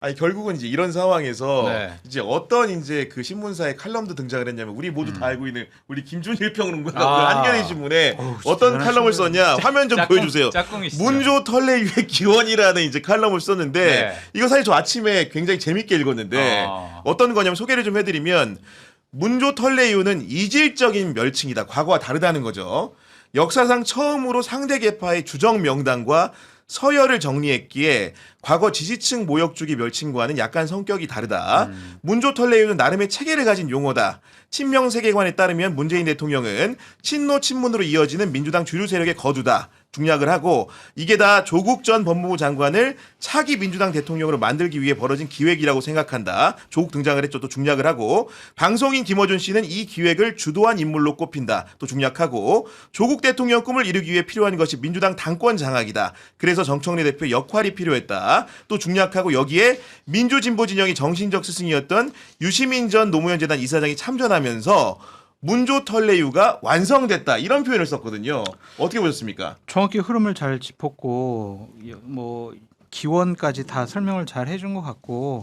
아니 결국은 이제 이런 상황에서 네. 이제 어떤 이제 그 신문사의 칼럼도 등장을 했냐면 우리 모두 다 알고 있는 우리 김준일 평론가가 그 아. 한겨레 신문에 어우, 어떤 대단한 칼럼을 신문. 썼냐 화면 좀 보여주세요. 짝꿍이시죠. 문조 털레유의 기원이라는 이제 칼럼을 썼는데 네. 이거 사실 저 아침에 굉장히 재밌게 읽었는데 어떤 거냐면 소개를 좀 해드리면 문조 털레유는 이질적인 멸칭이다. 과거와 다르다는 거죠. 역사상 처음으로 상대 계파의 주적 명단과 서열을 정리했기에 과거 지지층 모욕주기 멸칭과는 약간 성격이 다르다. 문조 털레유는 나름의 체계를 가진 용어다. 친명 세계관에 따르면 문재인 대통령은 친노 친문으로 이어지는 민주당 주류 세력의 거두다. 중략을 하고 이게 다 조국 전 법무부 장관을 차기 민주당 대통령으로 만들기 위해 벌어진 기획이라고 생각한다. 조국 등장을 했죠. 또 중략을 하고 방송인 김어준 씨는 이 기획을 주도한 인물로 꼽힌다. 또 중략하고 조국 대통령 꿈을 이루기 위해 필요한 것이 민주당 당권 장악이다. 그래서 정청래 대표 역할이 필요했다. 또 중략하고 여기에 민주진보 진영의 정신적 스승이었던 유시민 전 노무현 재단 이사장이 참전하면서 문조 털레유가 완성됐다 이런 표현을 썼거든요. 어떻게 보셨습니까? 정확히 흐름을 잘 짚었고 뭐 기원까지 다 설명을 잘 해준 것 같고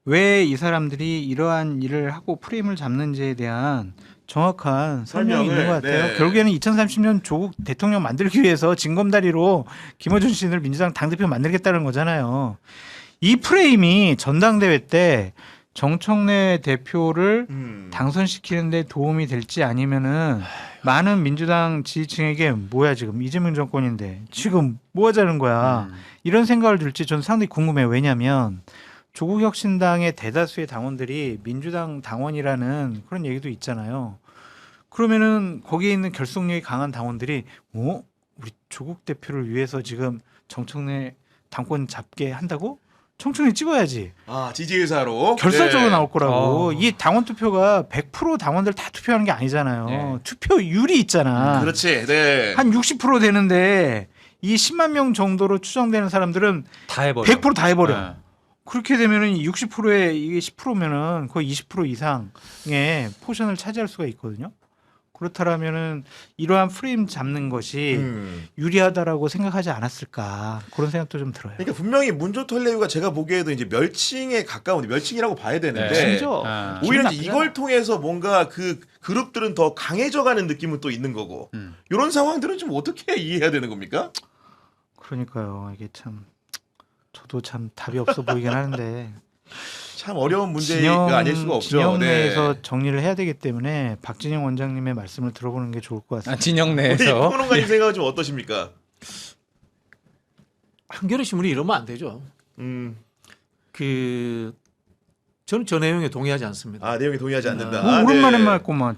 왜 이 사람들이 이러한 일을 하고 프레임을 잡는지에 대한 정확한 설명이 있는 것 같아요. 네. 결국에는 2030년 조국 대통령 만들기 위해서 징검다리로 김어준 씨를 민주당 당대표 만들겠다는 거잖아요. 이 프레임이 전당대회 때 정청래 대표를 당선시키는 데 도움이 될지 아니면은 많은 민주당 지지층에게 뭐야 지금 이재명 정권인데 지금 뭐 하자는 거야. 이런 생각을 들지 저는 상당히 궁금해요. 왜냐하면 조국혁신당의 대다수의 당원들이 민주당 당원이라는 그런 얘기도 있잖아요. 그러면은 거기에 있는 결속력이 강한 당원들이 우리 조국 대표를 위해서 지금 정청래 당권 잡게 한다고? 청춘이 찍어야지. 아 지지의사로 결사적으로 나올 거라고. 어. 이 당원 투표가 100% 당원들 다 투표하는 게 아니잖아요. 네. 투표율이 있잖아. 그렇지. 네. 한 60% 되는데 이 10만 명 정도로 추정되는 사람들은 다 해버려. 100% 다 해버려. 네. 그렇게 되면은 60%에 이게 10%면은 거의 20% 이상의 포션을 차지할 수가 있거든요. 그렇다면은 이러한 프레임 잡는 것이 유리하다라고 생각하지 않았을까 그런 생각도 좀 들어요. 그러니까 분명히 문조 털레유가 제가 보기에도 이제 멸칭에 가까운 멸칭이라고 봐야 되는데 심지어 오히려 이제 기분 이걸 통해서 뭔가 그 그룹들은 더 강해져가는 느낌은 또 있는 거고 이런 상황들은 좀 어떻게 이해해야 되는 겁니까? 그러니까요. 이게 참 저도 참 답이 없어 보이긴 하는데 참 어려운 문제가 아닐 수가 없죠. 진영 네. 내에서 정리를 해야 되기 때문에 박진영 원장님의 말씀을 들어보는 게 좋을 것 같습니다. 진영 우리 내에서 평론가님 생각은 좀 어떠십니까? 한겨레 신문이 이러면 안 되죠. 저는 저 내용에 동의하지 않습니다. 아 내용에 동의하지 않는다. 뭐 아, 오랜만에 네. 말고만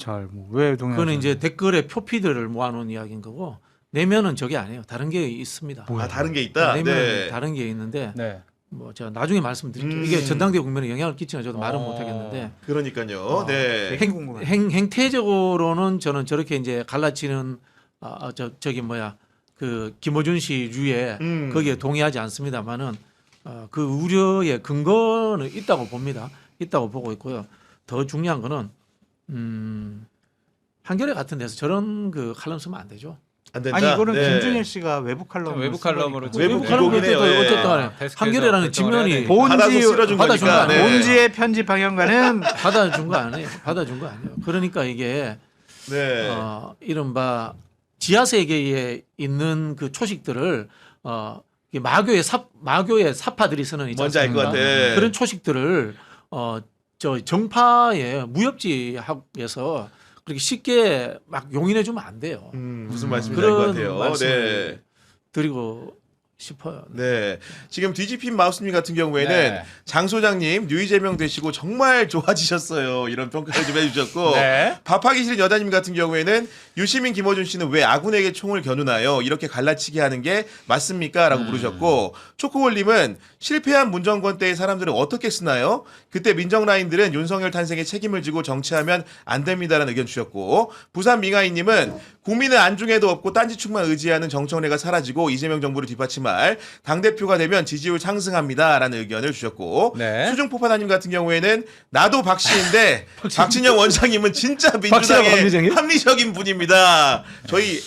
왜 동의하지? 그거는 이제 댓글에 표피들을 모아놓은 이야기인 거고 내면은 저게 아니에요. 다른 게 있습니다. 뭐야? 아 다른 게 있다. 내면 네. 다른 게 있는데 네. 뭐 제가 나중에 말씀드릴게요. 이게 전당대회 국면에 영향을 끼치는 저도 말은 못하겠는데 그러니까요. 네. 되게 궁금하네. 행태적으로는 저는 저렇게 이제 갈라치는 그 김어준 씨류에 거기에 동의하지 않습니다만은 그 우려의 근거는 있다고 봅니다. 있다고 보고 있고요. 더 중요한 거는 한겨레 같은 데서 저런 그 칼럼 쓰면 안 되죠. 안 된다. 아니 이거는 네. 김준일 씨가 외부 칼럼으로 외부 칼럼으로 외부 칼럼 비공이네요. 어쨌든 간에 아, 데스크에서 한겨레라는 결정을 해야 직면이 되니까. 받아서 쓸어준 받아준 거니까. 거 아니에요. 네. 본지의 편집 방향과는 받아준 거 아니에요. 받아준 거 아니에요. 그러니까 이게 네. 이른바 지하 세계에 있는 그 초식들을 이게 마교의 사파들이 쓰는 있지 뭔지 알 것 않습니까? 같아. 그런 초식들을 저 정파의 무협지학에서 그렇게 쉽게 막 용인해 주면 안 돼요. 무슨 말씀인지 알 것 그런 같아요. 말씀을 네. 드리고 싶어요. 네. 지금 뒤집힌 마우스님 같은 경우에는 네. 장 소장님 류이재명 되시고 정말 좋아지셨어요. 이런 평가를 좀 해주셨고 네. 밥하기 싫은 여자님 같은 경우에는 유시민 김어준 씨는 왜 아군에게 총을 겨누나요? 이렇게 갈라치기 하는 게 맞습니까? 라고 물으셨고 초코볼님은 실패한 문정권 때의 사람들은 어떻게 쓰나요? 그때 민정라인들은 윤석열 탄생에 책임을 지고 정치하면 안 됩니다라는 의견 주셨고 부산 민아이님은 국민의 안중에도 없고 딴지축만 의지하는 정청래가 사라지고 이재명 정부를 뒷받침할 당대표가 되면 지지율 상승합니다라는 의견을 주셨고 네. 수중포파나님 같은 경우에는 나도 박씨인데 박진영 원장님은 진짜 박씨라고 민주당의 합리적이에요? 합리적인 분입니다. 저희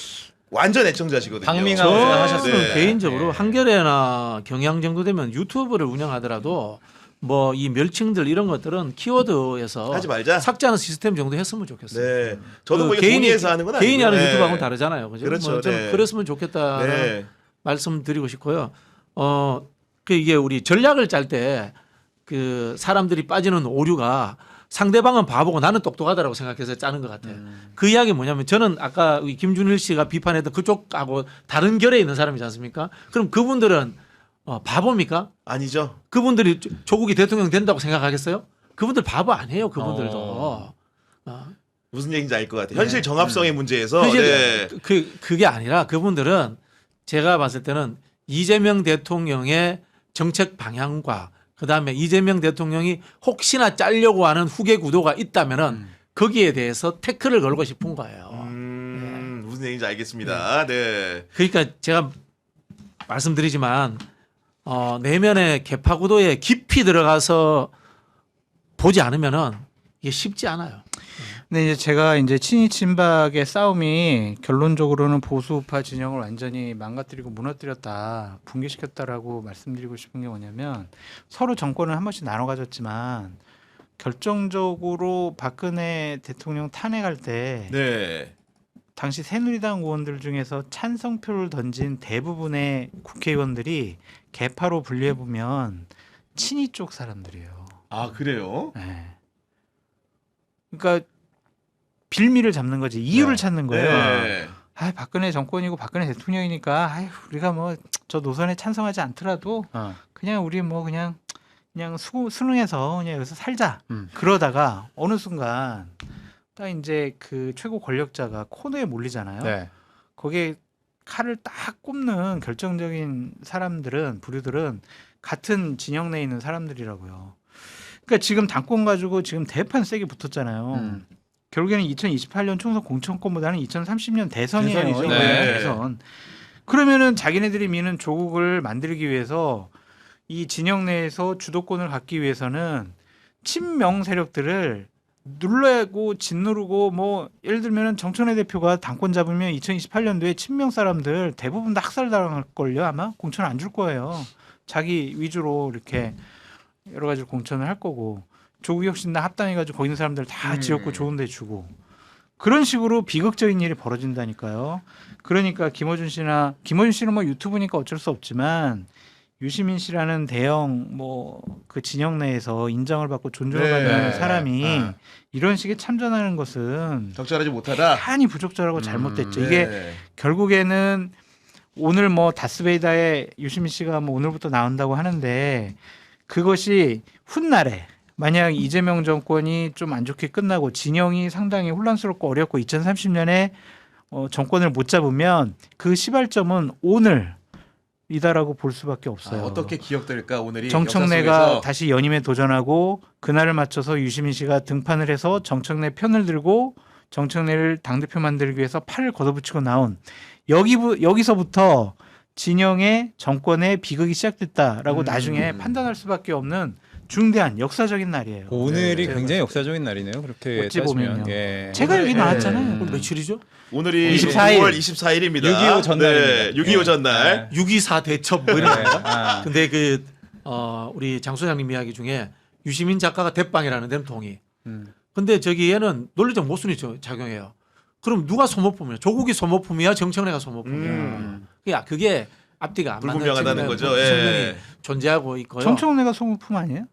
완전 애청자시거든요. 박민아 저는 하셨어요. 개인적으로 네. 한겨레나 경향 정도 되면 유튜브를 운영하더라도 뭐 이 멸칭들 이런 것들은 키워드에서 하지 말자. 삭제하는 시스템 정도 했으면 좋겠어요. 네. 저도 뭐 그 이거 동의해서 하는 건 아니고. 개인이 하는 네. 유튜브하고는 다르잖아요. 그죠? 그렇죠. 뭐 좀 네. 그랬으면 좋겠다는 네. 말씀드리고 싶고요. 그 이게 우리 전략을 짤 때 그 사람들이 빠지는 오류가 상대방은 바보고 나는 똑똑하다라고 생각해서 짜는 것 같아요. 그 이야기 뭐냐면 저는 아까 우리 김준일 씨가 비판했던 그쪽하고 다른 결에 있는 사람이지 않습니까? 그럼 그분들은 바보입니까? 아니죠. 그분들이 조국이 대통령 된다고 생각하겠어요? 그분들 바보 아니에요. 그분들도. 무슨 얘기인지 알 것 같아요. 현실 정합성의 문제에서. 현실 네. 그게 아니라 그분들은 제가 봤을 때는 이재명 대통령의 정책 방향과 그다음에 이재명 대통령이 혹시나 짜려고 하는 후계 구도가 있다면은 거기에 대해서 태클을 걸고 싶은 거예요. 무슨 얘기인지 알겠습니다. 네. 그러니까 제가 말씀드리지만 내면의 개파 구도에 깊이 들어가서 보지 않으면은 이게 쉽지 않아요. 근데 이제 제가 이제 친이 친박의 싸움이 결론적으로는 보수파 진영을 완전히 망가뜨리고 무너뜨렸다, 붕괴시켰다라고 말씀드리고 싶은 게 뭐냐면 서로 정권을 한 번씩 나눠 가졌지만 결정적으로 박근혜 대통령 탄핵할 때 네. 당시 새누리당 의원들 중에서 찬성표를 던진 대부분의 국회의원들이 개파로 분류해 보면 친이 쪽 사람들이에요. 아, 그래요? 네. 그러니까 빌미를 잡는 거지, 이유를 찾는 거예요. 네. 아, 박근혜 정권이고 박근혜 대통령이니까 아유, 우리가 뭐 저 노선에 찬성하지 않더라도 그냥 우리 뭐 그냥 수능해서 그냥 여기서 살자. 그러다가 어느 순간 딱 이제 그 최고 권력자가 코너에 몰리잖아요. 네. 거기에 칼을 딱 꼽는 결정적인 사람들은, 부류들은 같은 진영 내에 있는 사람들이라고요. 그러니까 지금 당권 가지고 지금 대판 세게 붙었잖아요. 결국에는 2028년 총선 공천권보다는 2030년 대선이에요. 대선이죠. 이번에 네. 대선. 그러면은 자기네들이 미는 조국을 만들기 위해서 이 진영 내에서 주도권을 갖기 위해서는 친명 세력들을 눌러고 짓누르고, 뭐 예를 들면은 정청래 대표가 당권 잡으면 2028년도에 친명 사람들 대부분 다 학살당할 걸요. 아마 공천 안 줄 거예요. 자기 위주로 이렇게 여러 가지 공천을 할 거고, 조국혁신당 합당해가지고 거기 있는 사람들 다 지역구 좋은 데 주고, 그런 식으로 비극적인 일이 벌어진다니까요. 그러니까 김어준 씨는 뭐 유튜브니까 어쩔 수 없지만 유시민 씨라는 대형 뭐 그 진영 내에서 인정을 받고 존중을 네. 받는 사람이 아. 이런 식의 참전하는 것은 적절하지 못하다. 대단히 부적절하고 잘못됐죠. 네. 이게 결국에는 오늘 뭐 다스베이다의 유시민 씨가 뭐 오늘부터 나온다고 하는데, 그것이 훗날에 만약 이재명 정권이 좀 안 좋게 끝나고 진영이 상당히 혼란스럽고 어렵고 2030년에 정권을 못 잡으면 그 시발점은 오늘이다라고 볼 수밖에 없어요. 어떻게 기억될까 오늘이 정청래가 역사 속에서. 다시 연임에 도전하고 그날을 맞춰서 유시민 씨가 등판을 해서 정청래 편을 들고 정청래를 당대표 만들기 위해서 팔을 걷어붙이고 나온 여기서부터 진영의 정권의 비극이 시작됐다라고 나중에 판단할 수밖에 없는 중대한 역사적인 날이에요. 오늘이 네. 굉장히 역사적인 날이네요. 그렇게 어찌 따지면. 보면요. 예. 제가 여기 네. 나왔잖아요. 오늘 며칠이죠? 오늘이 24일. 9월 24일입니다. 6.25 전날입니다. 6.25 전날. 6.24 대첩 뭐 이런 네. 거. 아. 근데 우리 장 소장님 이야기 중에 유시민 작가가 대빵이라는 데는 동의. 근데 저기에는 논리적 모순이 작용해요. 그럼 누가 소모품이야? 조국이 소모품이야? 정청래가 소모품이야? 그게 앞뒤가 안 맞는 불분명하다는 거죠. 측면이 예. 존재하고 있고요. 정청래가 소모품 아니에요?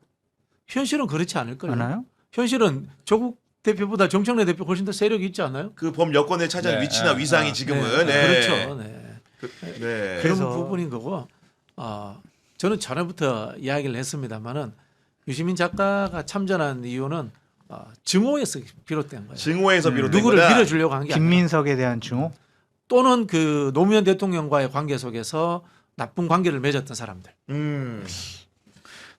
현실은 그렇지 않을 거예요. 않아요? 현실은 조국 대표보다 정청래 대표 훨씬 더 세력이 있지 않나요? 그 범 여권에 차지한 네. 위치나 위상이 지금은 네, 네. 그렇죠. 네. 네. 그런 그래서- 부분인 거고 저는 전에부터 이야기를 했습니다만은 유시민 작가가 참전한 이유는 증오에서 비롯된 거예요. 증오에서 비롯된 누구를 거다. 밀어주려고 한 게 아니라 김민석에 대한 증오? 또는 그 노무현 대통령과의 관계 속에서 나쁜 관계를 맺었던 사람들.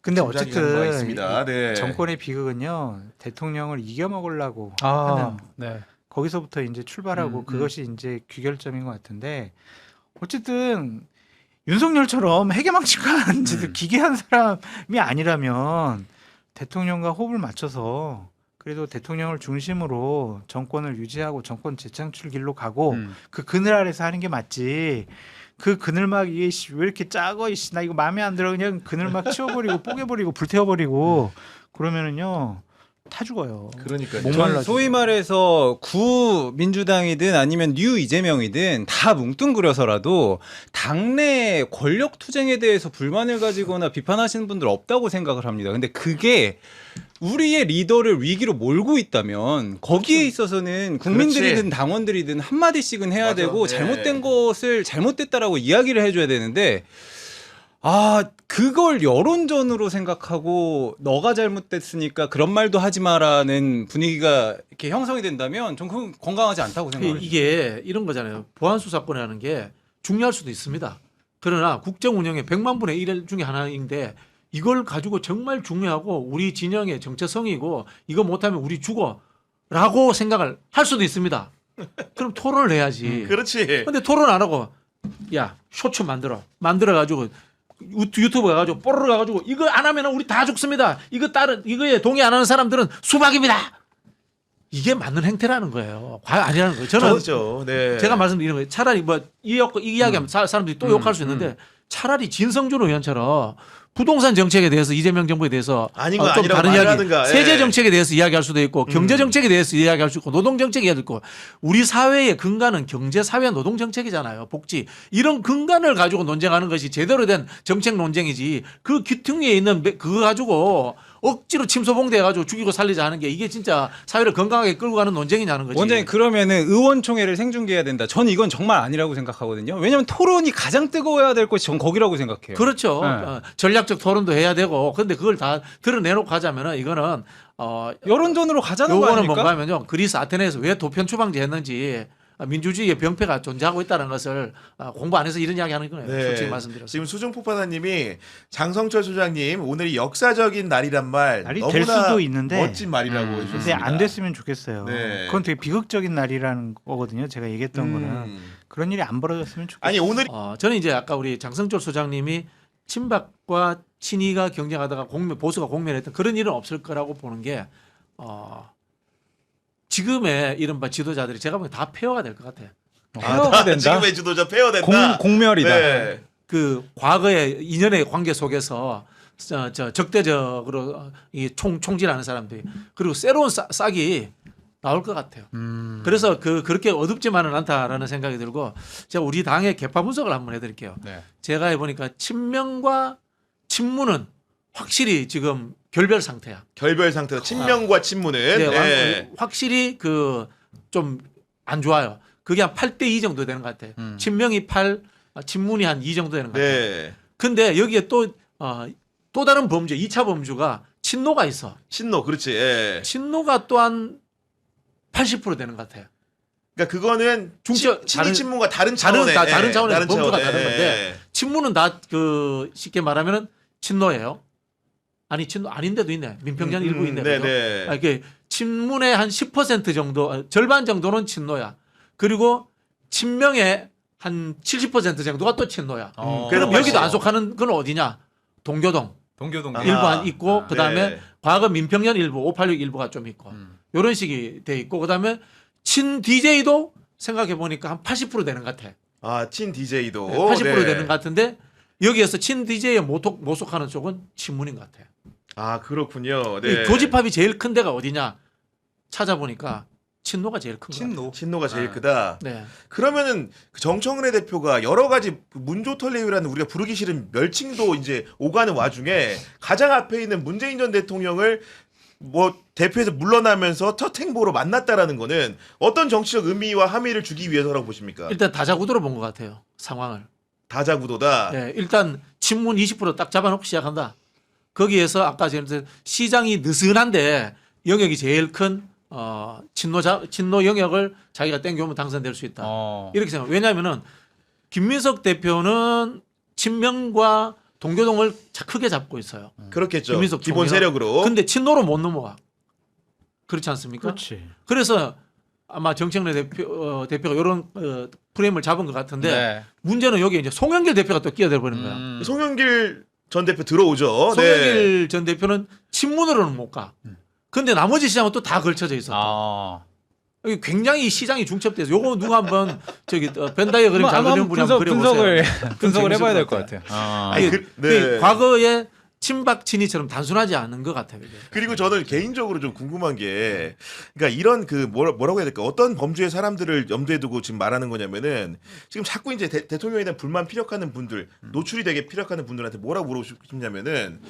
근데 짐작이 가는 바가 있습니다. 어쨌든 네. 정권의 비극은요, 대통령을 이겨먹으려고 아, 하는, 네. 거기서부터 이제 출발하고 그것이 이제 귀결점인 것 같은데, 어쨌든 윤석열처럼 해계망측한 기괴한 사람이 아니라면 대통령과 호흡을 맞춰서 그래도 대통령을 중심으로 정권을 유지하고 정권 재창출 길로 가고 그 그늘 아래서 하는 게 맞지. 그 그늘막 이게 왜 이렇게 작어 이씨 나 이거 마음에 안 들어 그냥 그늘막 치워버리고 뽀개버리고 불태워버리고 그러면은요 타 죽어요. 그러니까요. 목말라 소위 말해서 구 민주당이든 아니면 뉴 이재명이든 다 뭉뚱그려서라도 당내 권력 투쟁에 대해서 불만을 가지거나 비판하시는 분들 없다고 생각을 합니다. 근데 그게 우리의 리더를 위기로 몰고 있다면 거기에 있어서는 국민들이든 그렇지. 당원들이든 한마디씩은 해야 맞아. 되고 네. 잘못된 것을 잘못됐다라고 이야기를 해줘야 되는데 그걸 여론전으로 생각하고 너가 잘못됐으니까 그런 말도 하지 마라는 분위기가 이렇게 형성이 된다면 좀 그건 건강하지 않다고 생각합니다. 이게 이런 거잖아요. 보안 수사권이라는 게 중요할 수도 있습니다. 그러나 국정 운영의 100만 분의 1 중에 하나인데 이걸 가지고 정말 중요하고 우리 진영의 정체성이고 이거 못하면 우리 죽어라고 생각을 할 수도 있습니다. 그럼 토론을 해야지. 그렇지. 근데 토론 안 하고 야 쇼츠 만들어 가지고 유튜브 가가지고 뽀르르 가가지고 이거 안 하면 우리 다 죽습니다. 이거에 동의 안 하는 사람들은 수박입니다. 이게 맞는 행태라는 거예요. 과연 아니라는 거예요. 저는 그렇죠. 네. 제가 말씀드리는 거예요. 차라리 뭐 이 이야기하면 사람들이 또 욕할 수 있는데 차라리 진성준 의원처럼 부동산 정책에 대해서 이재명 정부에 대해서 아닌 건 좀 아니라고 다른 이야기, 말하든가. 예. 세제 정책에 대해서 이야기할 수도 있고 경제 정책에 대해서 이야기할 수 있고 노동 정책에 이야기할 수 있고 우리 사회의 근간은 경제, 사회, 노동 정책이잖아요. 복지 이런 근간을 가지고 논쟁하는 것이 제대로 된 정책 논쟁이지 그 귀퉁이에 있는 그거 가지고 억지로 침소봉대해가지고 죽이고 살리자 하는 게 이게 진짜 사회를 건강하게 끌고 가는 논쟁이냐는 거지. 원장님 그러면은 의원총회를 생중계해야 된다. 전 이건 정말 아니라고 생각하거든요. 왜냐하면 토론이 가장 뜨거워야 될 것이 전 거기라고 생각해요. 그렇죠. 네. 전략적 토론도 해야 되고 근데 그걸 다 드러내놓고 하자면은 이거는 여론전으로 가자는 거 요거는 아닙니까? 뭔가 하면요. 그리스 아테네에서 왜 도편 추방제 했는지 민주주의의 병폐가 존재하고 있다는 것을 공부 안 해서 이런 이야기 하는 거예요. 네. 솔직히 말씀드려서. 지금 수중폭파사님이 장성철 소장님 오늘이 역사적인 날이란 말 날이 너무나 될 수도 있는데 멋진 말이라고 근데 근데 해주셨습니다. 안 됐으면 좋겠어요. 네. 그건 되게 비극적인 날이라는 거거든요. 제가 얘기했던 거는 그런 일이 안 벌어졌으면 좋겠어요. 아니 오늘 저는 이제 아까 우리 장성철 소장님이 친박과 친이가 경쟁하다가 보수가 공멸했던 그런 일은 없을 거라고 보는 게 지금의 이른바 지도자들이 제가 보기엔 다 폐허가 될 것 같아요. 폐허가 된다. 지금의 지도자 폐허된다. 공멸이다. 네. 그 과거의 인연의 관계 속에서 저 적대적으로 이 총질하는 사람들이 그리고 새로운 싹이 나올 것 같아요. 그래서 그렇게 어둡지만은 않다라는 생각이 들고 제가 우리 당의 개파 분석을 한번 해드릴게요. 네. 제가 해보니까 친명과 친문은 확실히 지금 결별 상태야. 결별 상태로 친명과 친문은 네, 네. 확실히 그 좀 안 좋아요. 그게 한 8대2 정도 되는 것 같아요. 친명이 8, 친문이 한 2 정도 되는 것 같아요. 네. 근데 여기에 또 다른 범죄, 2차 범주가 친노가 있어. 친노 그렇지. 예. 친노가 또한 80% 되는 것 같아요. 그러니까 그거는 중적- 친이 다른- 친문과 다른 차원의 다른 차원에서 범주가 차원의, 다른 건데 예. 친문은 다 쉽게 말하면은 친노예요. 아니 친노 아닌데도 있네. 민평전 일부 있네. 그죠? 네네. 이게 친문의 한 10% 정도, 절반 정도는 친노야. 그리고 친명의 한 70% 정도가 또 친노야. 그럼 그래도 여기도 훨씬- 안 속하는 건 어디냐? 동교동 동교동. 아. 일부 안 있고 그다음에 네. 과거 민평년 일부, 586 일부가 좀 있고 이런 식이 돼 있고 그다음에 친 DJ도 생각해 보니까 한 80% 되는 것 같아. 아, 친 DJ도 80% 되는 것 같은데 여기에서 친 DJ에 못 속하는 쪽은 친문인 것 같아요. 아, 그렇군요. 이 네. 교집합이 제일 큰 데가 어디냐 찾아보니까 친노가 제일 큰 거예요. 친노가 제일 아. 크다. 네. 그러면은 그 정청래 대표가 여러 가지 문조털레유라는 우리가 부르기 싫은 멸칭도 이제 오가는 와중에 가장 앞에 있는 문재인 전 대통령을 뭐 대표에서 물러나면서 첫 행보로 만났다라는 거는 어떤 정치적 의미와 함의를 주기 위해서라고 보십니까? 일단 다자구도로 본 것 같아요. 상황을. 다자구도다. 네, 일단 친문 20% 잡아놓고 시작한다. 거기에서 아까 제가 시장이 느슨한데 영역이 제일 큰 친노 영역을 자기가 땡겨오면 당선될 수 있다. 이렇게 생각. 왜냐하면은 김민석 대표는 친명과 동교동을 크게 잡고 있어요. 그렇겠죠. 김민석 기본 총리가. 세력으로. 근데 친노로 못 넘어가. 그렇지 않습니까? 그렇지. 그래서 아마 정청래 대표가 이런 프레임을 잡은 것 같은데 네. 문제는 여기 이제 송영길 대표가 또 끼어들 버리는 거야. 송영길 전 대표 들어오죠. 네. 송영길 전 대표는 친문으로는 못 가. 근데 나머지 시장은 또 다 걸쳐져 있었다. 여기 굉장히 시장이 중첩돼서 요거 누가 한번 저기 벤다이어 그림 잘 그리는 분이 한번 그려보세요. 분석을 해봐야 될 것 재밌을 것 같아요. 아니, 네. 과거에 친박 친이처럼 단순하지 않은 것 같아요. 이게. 그리고 저는 개인적으로 좀 궁금한 게, 그러니까 이런 그 뭐라고 해야 될까, 어떤 범주의 사람들을 염두에 두고 지금 말하는 거냐면은 지금 자꾸 이제 대통령에 대한 불만 피력하는 분들, 노출이 되게 피력하는 분들한테 뭐라고 물어보고 싶냐면은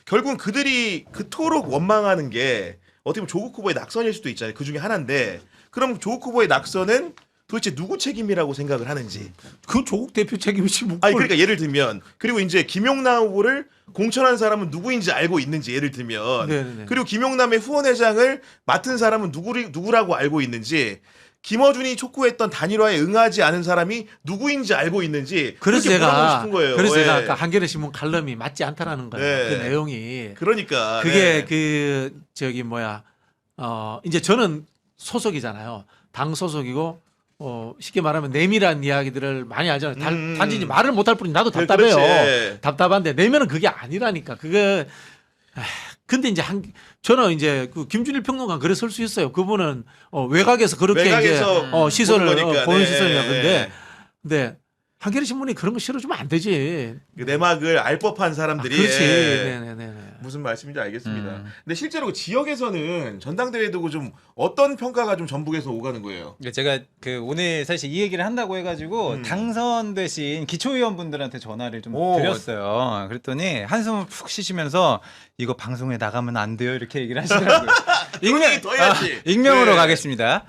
결국은 그들이 그토록 원망하는 게 어떻게 보면 조국 후보의 낙선일 수도 있잖아요. 그 중에 하나인데, 그럼 조국 후보의 낙선은 도대체 누구 책임이라고 생각을 하는지. 그건 조국 대표 책임이지 뭐. 아니 그러니까 예를 들면, 그리고 이제 김용남 후보를 공천한 사람은 누구인지 알고 있는지, 예를 들면, 네네네. 그리고 김용남의 후원회장을 맡은 사람은 누구라고 알고 있는지, 김어준이 촉구했던 단일화에 응하지 않은 사람이 누구인지 알고 있는지. 그래서 그렇게 물어보고 제가 싶은 거예요. 그래서 제가 예. 아까 한겨레 신문 칼럼이 맞지 않다라는 거예요. 네. 그 내용이. 그러니까 그게 네. 그 저기 뭐야 이제 저는 소속이잖아요. 당 소속이고 쉽게 말하면 내밀한 이야기들을 많이 알잖아요. 단지 이제 말을 못할 뿐이 나도 답답해요. 그렇지. 답답한데 내면은 그게 아니라니까. 그게 근데 이제 저는 이제 그 김준일 평론가 글에 쓸 수 있어요. 그분은 외곽에서 그렇게 외곽에서 이제 시선을 보는 거니까. 보는 네. 시선이야. 근데 한겨레 신문이 그런 거 실어주면 안 되지. 그 내막을 알 법한 사람들이. 그렇지. 예. 네네네. 무슨 말씀인지 알겠습니다. 근데 실제로 그 지역에서는 전당대회 두고 좀 어떤 평가가 좀 전북에서 오가는 거예요? 제가 그 오늘 사실 이 얘기를 한다고 해가지고 당선되신 기초의원분들한테 전화를 좀 오. 드렸어요. 그랬더니 한숨을 푹 쉬시면서 이거 방송에 나가면 안 돼요 이렇게 얘기를 하시더라고요. 그런 더 해야지. 익명으로 네. 가겠습니다.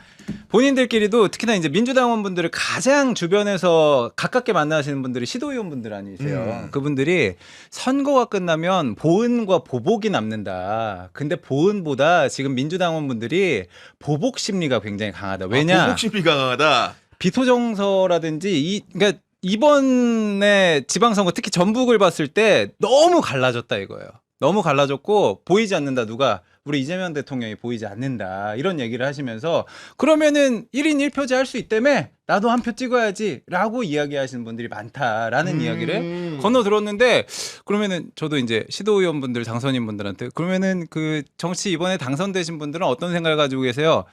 본인들끼리도 특히나 이제 민주당원분들을 가장 주변에서 가깝게 만나시는 분들이 시도의원분들 아니세요. 그분들이 선거가 끝나면 보은과 보복이 남는다. 근데 보은보다 지금 민주당원분들이 보복 심리가 굉장히 강하다. 왜냐? 보복 심리가 강하다. 비토정서라든지 그러니까 이번에 지방선거 특히 전북을 봤을 때 너무 갈라졌다 이거예요. 너무 갈라졌고 보이지 않는다. 누가 우리 이재명 대통령이 보이지 않는다 이런 얘기를 하시면서 그러면은 1인 1표제 할 수 있다며 나도 한 표 찍어야지 라고 이야기하시는 분들이 많다라는 이야기를 건너 들었는데 그러면은 저도 이제 시도의원분들 당선인분들한테 그러면은 그 정치 이번에 당선되신 분들은 어떤 생각을 가지고 계세요?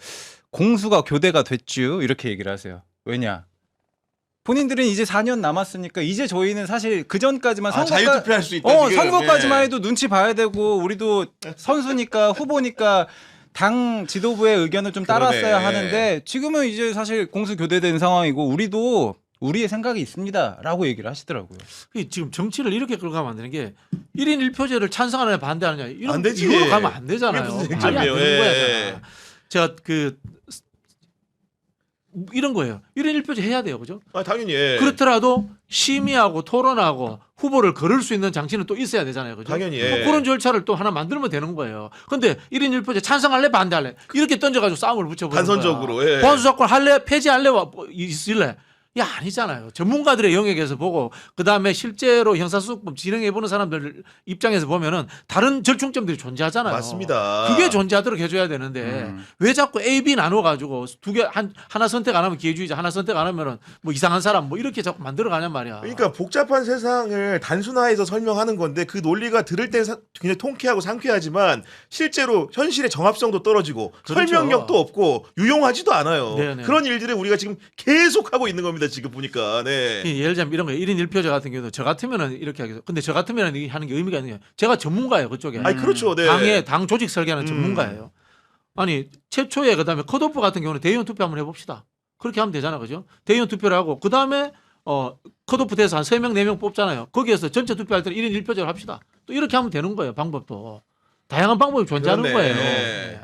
공수가 교대가 됐쥬 이렇게 얘기를 하세요. 왜냐? 본인들은 이제 4년 남았으니까 이제 저희는 사실 그 전까지만 자유투표할 수 있다. 지금. 선거까지만 예. 해도 눈치 봐야 되고 우리도 선수니까 후보니까 당 지도부의 의견을 좀 따랐어야 그러네. 하는데 지금은 이제 사실 공수 교대된 상황이고 우리도 우리의 생각이 있습니다라고 얘기를 하시더라고요. 지금 정치를 이렇게 끌고 가면 안 되는 게 1인 1표제를 찬성하느냐 반대하느냐 이런 안 되지. 이걸로 가면 안 되잖아요. 이게 무슨 말이 안 쟁점이에요. 되는 거야. 예. 제가. 제가 그 이런 거예요. 1인 1표제 해야 돼요. 그죠? 당연히. 예. 그렇더라도 심의하고 토론하고 후보를 거를 수 있는 장치는 또 있어야 되잖아요. 그죠? 당연히, 예. 또 그런 절차를 또 하나 만들면 되는 거예요. 근데 1인 1표제 찬성할래 반대할래 이렇게 던져가지고 싸움을 붙여버리는 단선적으로, 거야. 예. 보안수사권 할래 폐지할래 있을래 야 아니잖아요. 전문가들의 영역에서 보고 그다음에 실제로 형사소송법 진행해보는 사람들 입장에서 보면은 다른 절충점들이 존재하잖아요. 맞습니다. 그게 존재하도록 해줘야 되는데 왜 자꾸 A, B 나눠가지고 두 개 하나 선택 안 하면 기회주의자 하나 선택 안 하면은 뭐 이상한 사람 뭐 이렇게 자꾸 만들어가냔 말이야. 그러니까 복잡한 세상을 단순화해서 설명하는 건데 그 논리가 들을 때 굉장히 통쾌하고 상쾌하지만 실제로 현실의 정합성도 떨어지고 그렇죠. 설명력도 없고 유용하지도 않아요. 네네. 그런 일들을 우리가 지금 계속 하고 있는 겁니다. 지금 보니까. 네. 예를 들면 이런 거 1인 1표제 같은 경우도 저 같으면은 이렇게 하겠어. 근데 저 같으면 하는 게 의미가 있는 게 제가 전문가예요 그쪽에. 아니 그렇죠. 네. 당 조직 설계하는 전문가예요. 아니 최초에 그다음에 컷오프 같은 경우는 대의원 투표 한번 해봅시다. 그렇게 하면 되잖아, 그죠? 대의원 투표를 하고 그다음에 컷오프 돼서 한 3명 4명 뽑잖아요. 거기에서 전체 투표할 때는 1인 1표제를 합시다. 또 이렇게 하면 되는 거예요. 방법도 다양한 방법이 존재하는 그렇네. 거예요. 네.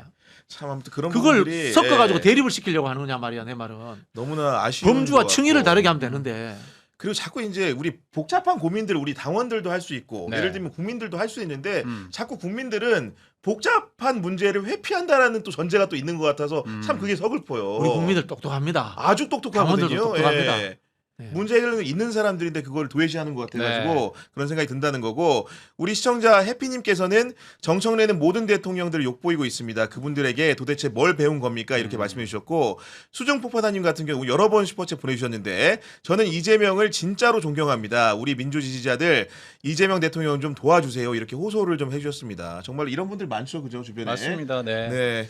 참 아무튼 그런 그걸 부분들이, 섞어가지고 예, 대립을 시키려고 하는 거냐 말이야 내 말은. 너무나 아쉬운 범주와 것 층위를 같고. 다르게 하면 되는데. 그리고 자꾸 이제 우리 복잡한 고민들 우리 당원들도 할 수 있고 네. 예를 들면 국민들도 할 수 있는데 자꾸 국민들은 복잡한 문제를 회피한다라는 또 전제가 또 있는 것 같아서 참 그게 서글퍼요. 우리 국민들 똑똑합니다. 아주 똑똑하거든요. 당원들도 똑똑합니다. 예. 네. 문제 해결은 있는 사람들인데 그걸 도외시하는 것 같아가지고 그런 생각이 든다는 거고 우리 시청자 해피님께서는 정청래는 모든 대통령들을 욕보이고 있습니다. 그분들에게 도대체 뭘 배운 겁니까? 이렇게 말씀해 주셨고 수중폭파다님 같은 경우 여러 번 슈퍼챗 보내주셨는데 저는 이재명을 진짜로 존경합니다. 우리 민주 지지자들 이재명 대통령 좀 도와주세요. 이렇게 호소를 좀 해주셨습니다. 정말 이런 분들 많죠, 그죠 주변에. 맞습니다. 네. 네.